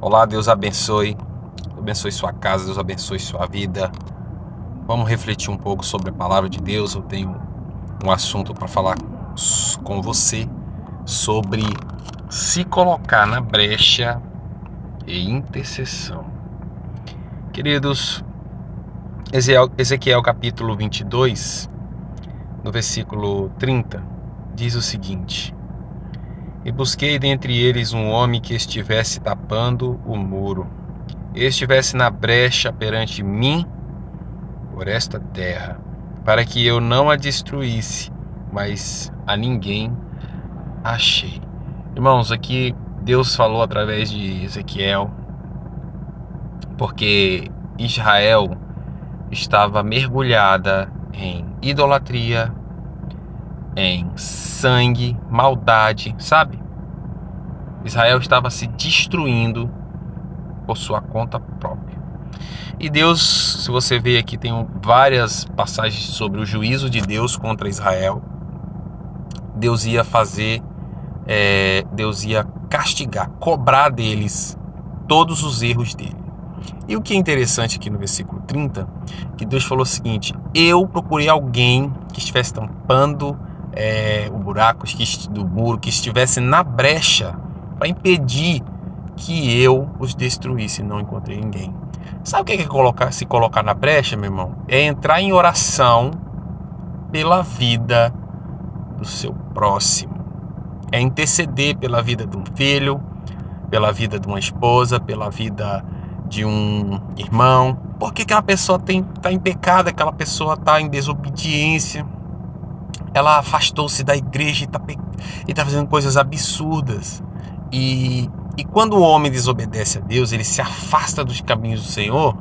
Olá, Deus abençoe. Abençoe sua casa, Deus abençoe sua vida. Vamos refletir um pouco sobre a palavra de Deus. Eu tenho um assunto para falar com você sobre se colocar na brecha e intercessão. Queridos, Ezequiel capítulo 22, no versículo 30, diz o seguinte: E busquei dentre eles um homem que estivesse tapando o muro, e estivesse na brecha perante mim por esta terra, para que eu não a destruísse, mas a ninguém achei. Irmãos, aqui Deus falou através de Ezequiel, porque Israel estava mergulhada em idolatria, em sangue, maldade, sabe? Israel estava se destruindo por sua conta própria. E Deus, se você ver aqui, tem várias passagens sobre o juízo de Deus contra Israel. Deus ia Deus ia castigar, cobrar deles todos os erros dele. E o que é interessante aqui no versículo 30, que Deus falou o seguinte: eu procurei alguém que estivesse tampando o buraco do muro, que estivesse na brecha para impedir que eu os destruísse. Não encontrei ninguém. Sabe o que é se colocar na brecha, meu irmão? É entrar em oração pela vida do seu próximo. É interceder pela vida de um filho, pela vida de uma esposa, pela vida de um irmão. Porque aquela pessoa está em pecado, aquela pessoa está em desobediência. Ela afastou-se da igreja e está fazendo coisas absurdas. E quando o homem desobedece a Deus, ele se afasta dos caminhos do Senhor,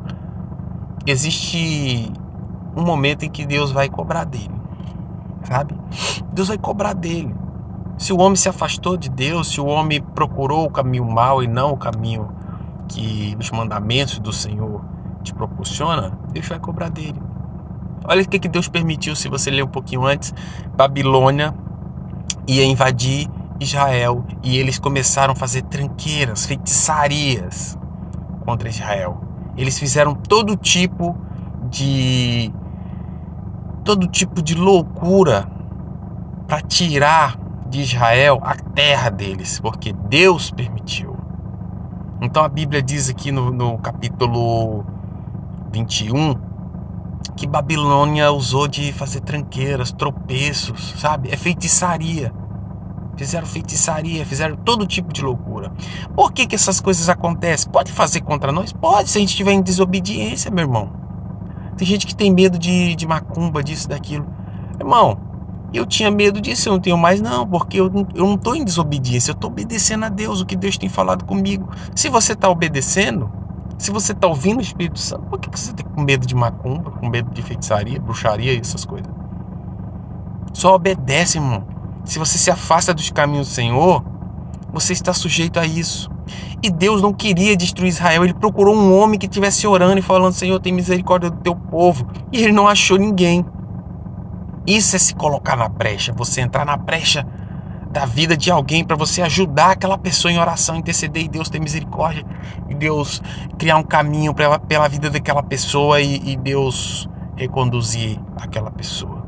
existe um momento em que Deus vai cobrar dele, sabe? Deus vai cobrar dele. Se o homem se afastou de Deus, se o homem procurou o caminho mau e não o caminho que os mandamentos do Senhor te proporciona, Deus vai cobrar dele. Olha o que Deus permitiu, se você ler um pouquinho antes. Babilônia ia invadir Israel e eles começaram a fazer tranqueiras, feitiçarias contra Israel. Eles fizeram todo tipo de loucura para tirar de Israel a terra deles, porque Deus permitiu. Então a Bíblia diz aqui no capítulo 21 que Babilônia usou de fazer tranqueiras, tropeços, sabe? É feitiçaria. Fizeram feitiçaria, fizeram todo tipo de loucura. Por que essas coisas acontecem? Pode fazer contra nós? Pode, se a gente estiver em desobediência, meu irmão. Tem gente que tem medo de macumba, disso, daquilo. Irmão, eu tinha medo disso, eu não tenho mais não, porque eu não estou em desobediência, eu estou obedecendo a Deus, o que Deus tem falado comigo. Se você está obedecendo, se você está ouvindo o Espírito Santo, por que você tem com medo de macumba, com medo de feitiçaria, bruxaria e essas coisas? Só obedece, irmão. Se você se afasta dos caminhos do Senhor, você está sujeito a isso. E Deus não queria destruir Israel. Ele procurou um homem que estivesse orando e falando: Senhor, tem misericórdia do teu povo. E ele não achou ninguém. Isso é se colocar na brecha. Você entrar na brecha da vida de alguém para você ajudar aquela pessoa em oração, interceder e Deus ter misericórdia. E Deus criar um caminho pela vida daquela pessoa e Deus reconduzir aquela pessoa.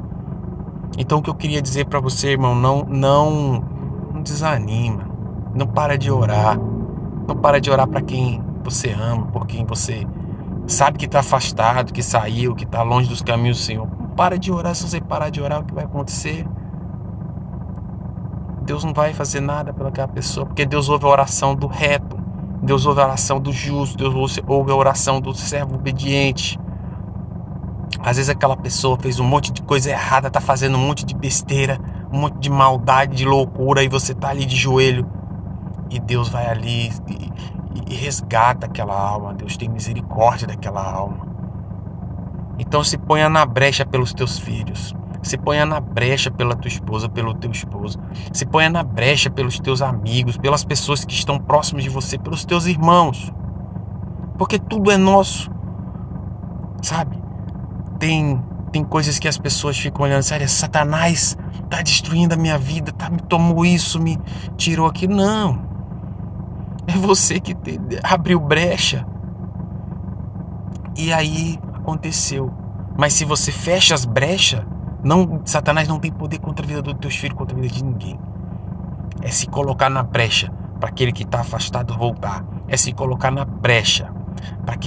Então o que eu queria dizer para você, irmão, não desanima, não para de orar, não para de orar para quem você ama, por quem você sabe que está afastado, que saiu, que está longe dos caminhos do Senhor. Não para de orar. Se você parar de orar, o que vai acontecer? Deus não vai fazer nada pelaquela pessoa, porque Deus ouve a oração do reto, Deus ouve a oração do justo, Deus ouve a oração do servo obediente. Às vezes aquela pessoa fez um monte de coisa errada, tá fazendo um monte de besteira, um monte de maldade, de loucura, e você tá ali de joelho. E Deus vai ali e resgata aquela alma. Deus tem misericórdia daquela alma. Então se ponha na brecha pelos teus filhos. Se ponha na brecha pela tua esposa, pelo teu esposo. Se ponha na brecha pelos teus amigos, pelas pessoas que estão próximas de você, pelos teus irmãos. Porque tudo é nosso, sabe? Tem coisas que as pessoas ficam olhando, sério, Satanás tá destruindo a minha vida, me tomou isso, me tirou aquilo. Não. É você que abriu brecha. E aí aconteceu. Mas se você fecha as brechas, Satanás não tem poder contra a vida dos teus filhos, contra a vida de ninguém. É se colocar na brecha para aquele que está afastado voltar. É se colocar na brecha